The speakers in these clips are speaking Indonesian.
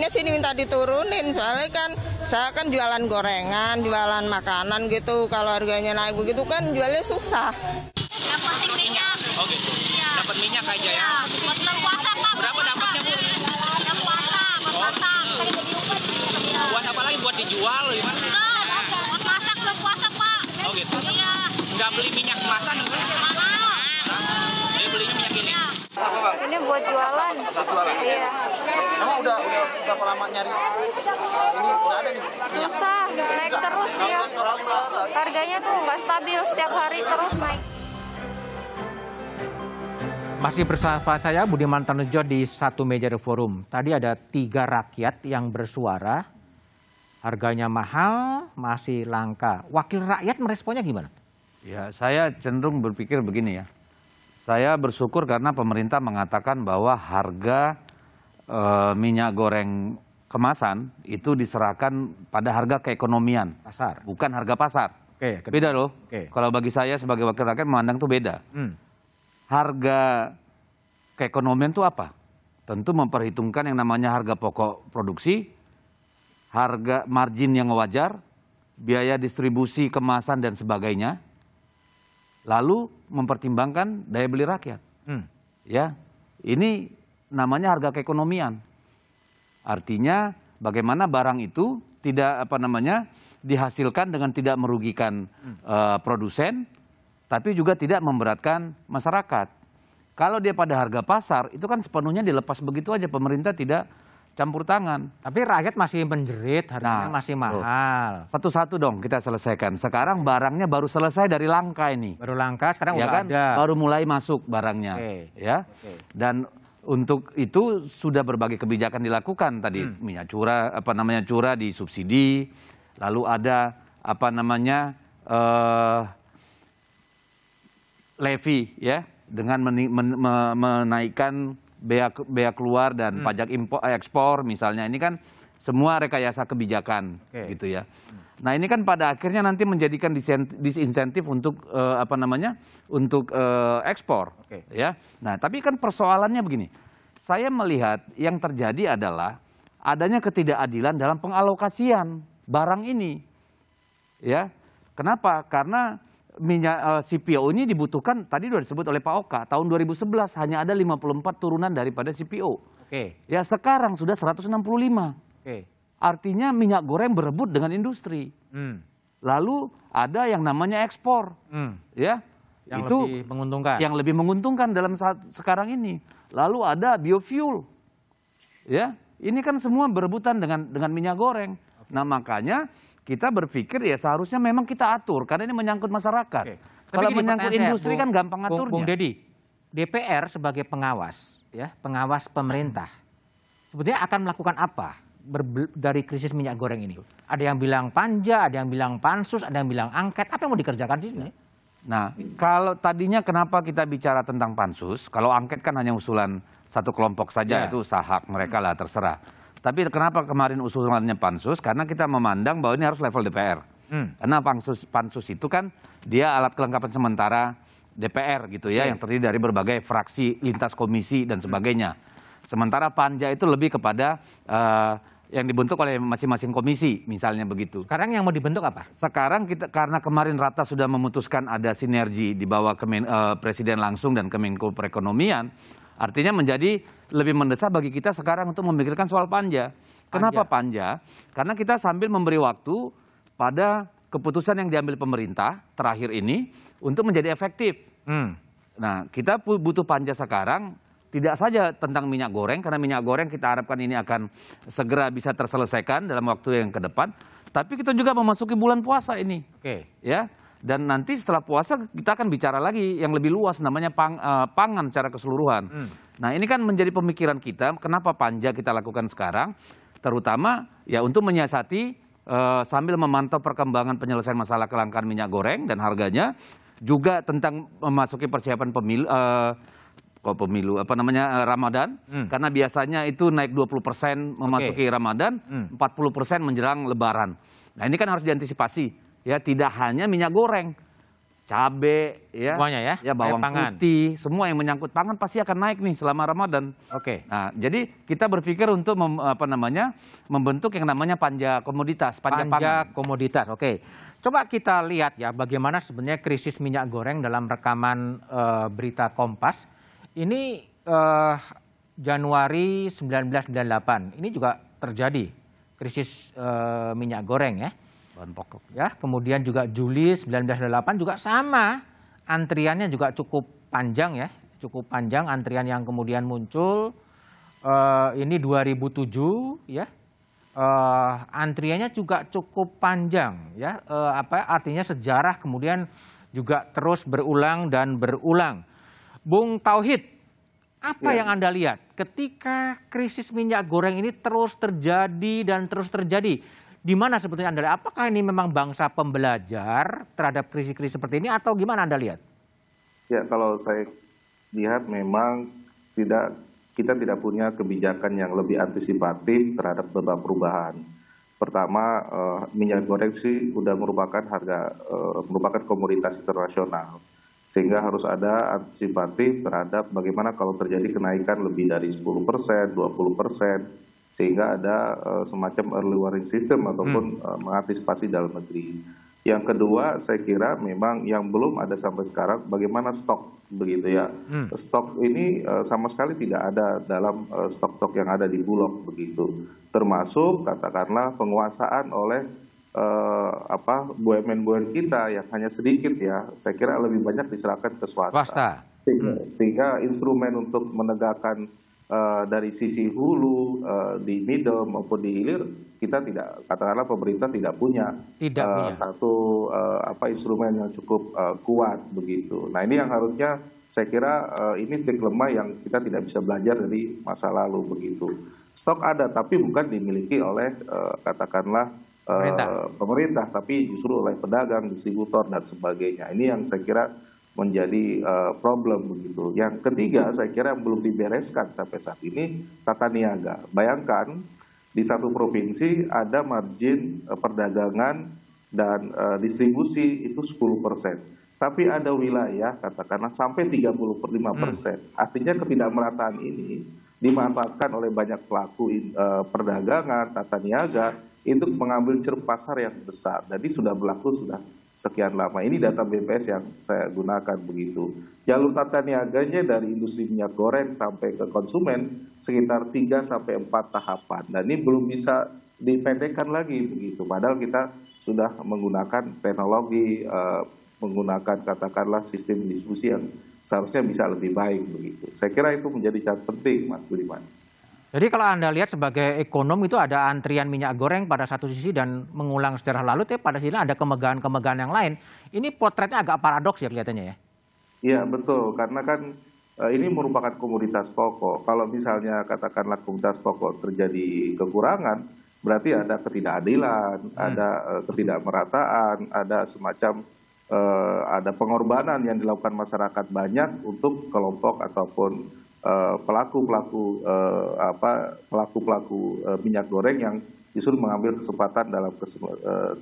pengennya sih minta diturunin, soalnya kan saya kan jualan gorengan, jualan makanan gitu. Kalau harganya naik begitu kan jualnya susah. Yang penting minyak. Oh gitu. Ya. Dapat minyak aja ya. Ya, buat bulan puasa Pak. Berapa dapatnya Bu? Yang puasa, buat masak. Buat apa lagi? Buat dijual gimana? Enggak, buat masak bulan puasa Pak. Oh gitu. Iya. Nggak beli minyak kemasan enggak? Mahal. Jadi belinya minyak ini. Iya. Ini buat jualan. Iya. Emang udah berapa lama nyari? Ini udah ada nih minyak. Susah, naik terus ya. Harganya tuh nggak stabil, setiap hari terus naik. Masih bersama saya Budiman Tanujo di Satu Meja The Forum. Tadi ada 3 rakyat yang bersuara, harganya mahal, masih langka. Wakil rakyat meresponnya gimana? Ya, saya cenderung berpikir begini ya. Saya bersyukur karena pemerintah mengatakan bahwa harga minyak goreng kemasan itu diserahkan pada harga keekonomian, Pasar. bukan harga pasar. Oke, Beda loh. Oke. Kalau bagi saya sebagai wakil rakyat memandang itu beda. Harga keekonomian itu apa? Tentu memperhitungkan yang namanya harga pokok produksi, harga margin yang wajar, biaya distribusi kemasan dan sebagainya. Lalu mempertimbangkan daya beli rakyat. Ya, ini namanya harga keekonomian. Artinya bagaimana barang itu tidak dihasilkan dengan tidak merugikan produsen, tapi juga tidak memberatkan masyarakat. Kalau dia pada harga pasar, itu kan sepenuhnya dilepas begitu aja, pemerintah tidak campur tangan. Tapi rakyat masih menjerit, harganya masih mahal. Satu-satu dong kita selesaikan. Sekarang barangnya baru selesai dari langka ini. Baru langka, sekarang Ya udah kan? ada. Baru mulai masuk barangnya. Ya. Dan untuk itu sudah berbagai kebijakan dilakukan tadi. Minyak curah, curah disubsidi. Lalu ada levy ya, dengan menaikkan bea keluar dan pajak ekspor misalnya. Ini kan semua rekayasa kebijakan gitu ya. Nah, ini kan pada akhirnya nanti menjadikan disinsentif untuk ekspor ya. Nah, tapi kan persoalannya begini. Saya melihat yang terjadi adalah adanya ketidakadilan dalam pengalokasian barang ini. Ya. Kenapa? Karena minyak CPO ini dibutuhkan, tadi sudah disebut oleh Pak Oka, tahun 2011 hanya ada 54 turunan daripada CPO. Ya, sekarang sudah 165. Artinya minyak goreng berebut dengan industri. Lalu ada yang namanya ekspor. Ya, Yang itu lebih menguntungkan. Yang lebih menguntungkan dalam saat sekarang ini. Lalu ada biofuel. Ya, ini kan semua berebutan dengan minyak goreng. Nah, makanya kita berpikir ya seharusnya memang kita atur karena ini menyangkut masyarakat. Kalau menyangkut industri kan gampang aturnya. Bung Deddy, DPR sebagai pengawas, ya, pengawas pemerintah, sebetulnya akan melakukan apa dari krisis minyak goreng ini? Ada yang bilang panja, ada yang bilang pansus, ada yang bilang angket. Apa yang mau dikerjakan di sini? Nah, kalau tadinya kenapa kita bicara tentang pansus? Kalau angket kan hanya usulan satu kelompok saja, itu sah hak mereka lah, terserah. Tapi kenapa kemarin usulannya pansus? Karena kita memandang bahwa ini harus level DPR. Karena pansus itu kan dia alat kelengkapan sementara DPR gitu ya, yang terdiri dari berbagai fraksi, lintas komisi dan sebagainya. Sementara panja itu lebih kepada yang dibentuk oleh masing-masing komisi, misalnya begitu. Sekarang yang mau dibentuk apa? Sekarang kita, karena kemarin Ratna sudah memutuskan ada sinergi di bawah Presiden langsung dan Kemenko Perekonomian, artinya menjadi lebih mendesak bagi kita sekarang untuk memikirkan soal panja. Kenapa panja? Karena kita sambil memberi waktu pada keputusan yang diambil pemerintah terakhir ini untuk menjadi efektif. Nah, kita butuh panja sekarang tidak saja tentang minyak goreng, karena minyak goreng kita harapkan ini akan segera bisa terselesaikan dalam waktu yang ke depan. Tapi kita juga memasuki bulan puasa ini. Ya. Dan nanti setelah puasa kita akan bicara lagi yang lebih luas, namanya pangan secara keseluruhan. Nah, ini kan menjadi pemikiran kita, kenapa panja kita lakukan sekarang, terutama ya untuk menyiasati sambil memantau perkembangan penyelesaian masalah kelangkaan minyak goreng dan harganya, juga tentang memasuki persiapan Ramadan, karena biasanya itu naik 20% memasuki Ramadan, 40% menjelang Lebaran. Nah, ini kan harus diantisipasi. Ya, tidak hanya minyak goreng, cabe, ya, Semuanya ya, bawang kayak pangan. putih, semua yang menyangkut pangan pasti akan naik nih selama Ramadan. Oke. Nah, jadi kita berpikir untuk membentuk yang namanya panja komoditas, panja pangan. komoditas. Oke. Coba kita lihat ya bagaimana sebenarnya krisis minyak goreng dalam rekaman berita Kompas. Ini Januari 1998. Ini juga terjadi krisis minyak goreng ya. Bahan pokok. Ya, kemudian juga Juli 1998 juga sama. Antriannya juga cukup panjang ya, cukup panjang antrian yang kemudian muncul. Ini 2007 ya. Antriannya juga cukup panjang ya. Artinya sejarah kemudian juga terus berulang dan berulang. Bung Tauhid, apa yang Anda lihat ketika krisis minyak goreng ini terus terjadi dan terus terjadi? Di mana sebetulnya Anda lihat? Apakah ini memang bangsa pembelajar terhadap krisis-krisis seperti ini atau gimana Anda lihat? Ya, kalau saya lihat memang kita tidak punya kebijakan yang lebih antisipatif terhadap beberapa perubahan. Pertama, minyak goreng sih sudah merupakan komoditas internasional. Sehingga harus ada antisipatif terhadap bagaimana kalau terjadi kenaikan lebih dari 10%, 20%. Sehingga ada semacam early warning system ataupun mengantisipasi dalam negeri. Yang kedua, saya kira memang yang belum ada sampai sekarang bagaimana stok begitu ya. Stok ini sama sekali tidak ada dalam stok-stok yang ada di Bulog begitu. Termasuk katakanlah penguasaan oleh BUMN kita yang hanya sedikit ya. Saya kira lebih banyak diserahkan ke swasta. Sehingga instrumen untuk menegakkan dari sisi hulu, di middle maupun di hilir, kita tidak, katakanlah pemerintah tidak punya satu instrumen yang cukup kuat begitu. Nah ini yang harusnya saya kira ini trik lemah yang kita tidak bisa belajar dari masa lalu begitu. Stok ada tapi bukan dimiliki oleh katakanlah pemerintah, tapi justru oleh pedagang, distributor dan sebagainya. Ini yang saya kira menjadi problem begitu. Yang ketiga saya kira yang belum dibereskan sampai saat ini tata niaga. Bayangkan di satu provinsi ada margin perdagangan dan distribusi itu 10%. Tapi ada wilayah katakanlah sampai 35%. Artinya ketidakmerataan ini dimanfaatkan oleh banyak pelaku perdagangan, tata niaga untuk mengambil ceruk pasar yang besar. Jadi sudah berlaku sudah sekian lama. Ini data BPS yang saya gunakan begitu. Jalur tata niaganya dari industri minyak goreng sampai ke konsumen sekitar 3 sampai 4 tahapan. Dan ini belum bisa dipendekkan lagi begitu. Padahal kita sudah menggunakan teknologi, menggunakan katakanlah sistem distribusi yang seharusnya bisa lebih baik begitu. Saya kira itu menjadi catatan penting, Mas Budiman. Jadi kalau Anda lihat sebagai ekonom itu ada antrian minyak goreng pada satu sisi dan mengulang sejarah lalu, tapi pada sisi ada kemegahan-kemegahan yang lain. Ini potretnya agak paradoks ya kelihatannya ya? Iya betul, karena kan ini merupakan komoditas pokok. Kalau misalnya katakanlah komoditas pokok terjadi kekurangan, berarti ada ketidakadilan, ada ketidakmerataan, ada semacam ada pengorbanan yang dilakukan masyarakat banyak untuk kelompok ataupun pelaku-pelaku minyak goreng yang justru mengambil kesempatan dalam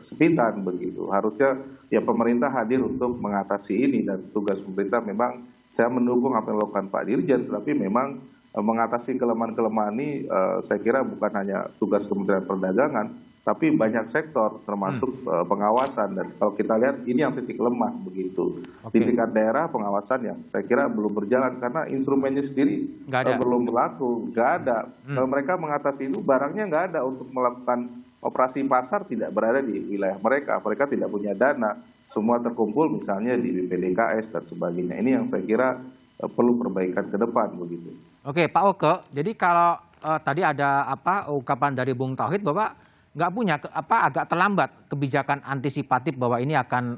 kesempitan begitu. Harusnya ya pemerintah hadir untuk mengatasi ini, dan tugas pemerintah memang saya mendukung apa yang dilakukan Pak Dirjen, tapi memang mengatasi kelemahan-kelemahan ini saya kira bukan hanya tugas Kementerian Perdagangan, tapi banyak sektor termasuk pengawasan. Dan kalau kita lihat ini yang titik lemah begitu. Di tingkat daerah pengawasan yang saya kira belum berjalan karena instrumennya sendiri belum berlaku, nggak ada. Kalau mereka mengatasi itu barangnya nggak ada untuk melakukan operasi pasar, tidak berada di wilayah mereka. Mereka tidak punya dana, semua terkumpul misalnya di BPDKS dan sebagainya. Ini yang saya kira perlu perbaikan ke depan begitu. Oke, Pak Oke. Jadi kalau tadi ada ungkapan dari Bung Tauhid bahwa nggak punya agak terlambat kebijakan antisipatif bahwa ini akan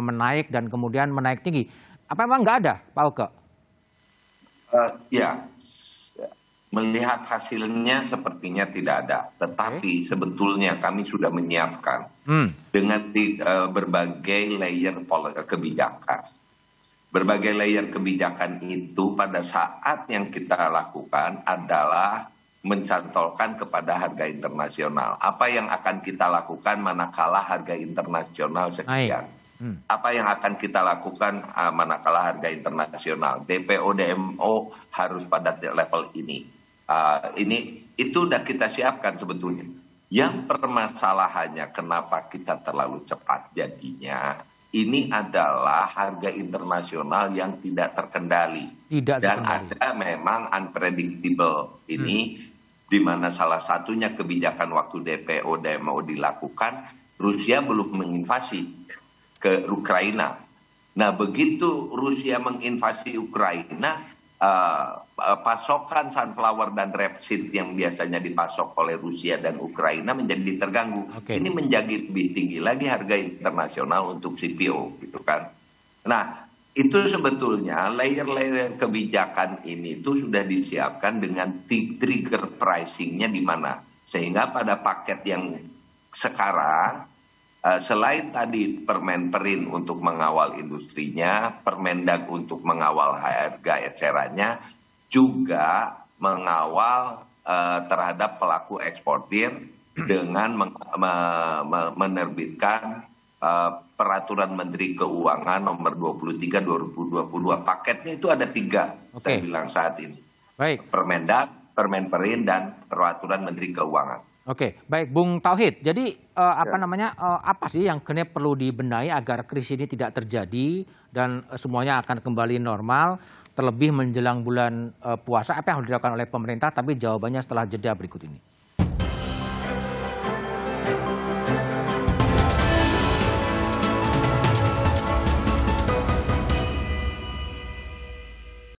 menaik dan kemudian menaik tinggi. Apa memang nggak ada, Pak Oke? Ya, melihat hasilnya sepertinya tidak ada. Tetapi sebetulnya kami sudah menyiapkan dengan berbagai layer kebijakan. Berbagai layer kebijakan itu pada saat yang kita lakukan adalah mencantolkan kepada harga internasional. Apa yang akan kita lakukan manakala harga internasional sekian. Apa yang akan kita lakukan manakala harga internasional DPO DMO harus pada level ini. Itu udah kita siapkan sebetulnya. Yang permasalahannya kenapa kita terlalu cepat jadinya, ini adalah harga internasional yang tidak terkendali. Dan ada memang unpredictable ini, di mana salah satunya kebijakan waktu DPO DMO dilakukan, Rusia belum menginvasi ke Ukraina. Nah, begitu Rusia menginvasi Ukraina, pasokan sunflower dan rapeseed yang biasanya dipasok oleh Rusia dan Ukraina menjadi terganggu. Ini menjadi lebih tinggi lagi harga internasional untuk CPO, gitu kan. Nah, itu sebetulnya layer-layer kebijakan ini itu sudah disiapkan dengan trigger pricing-nya di mana. Sehingga pada paket yang sekarang, selain tadi Permenperin untuk mengawal industrinya, Permendag untuk mengawal harga etc-nya, juga mengawal terhadap pelaku eksportir dengan menerbitkan Peraturan Menteri Keuangan nomor 23 2022. Paketnya itu ada 3, saya bilang saat ini. Baik. Permendag, Permenperin, dan Peraturan Menteri Keuangan. Oke, baik Bung Tauhid. Jadi apa sih yang perlu dibenahi agar krisis ini tidak terjadi dan semuanya akan kembali normal, terlebih menjelang bulan puasa? Apa yang harus dilakukan oleh pemerintah? Tapi jawabannya setelah jeda berikut ini.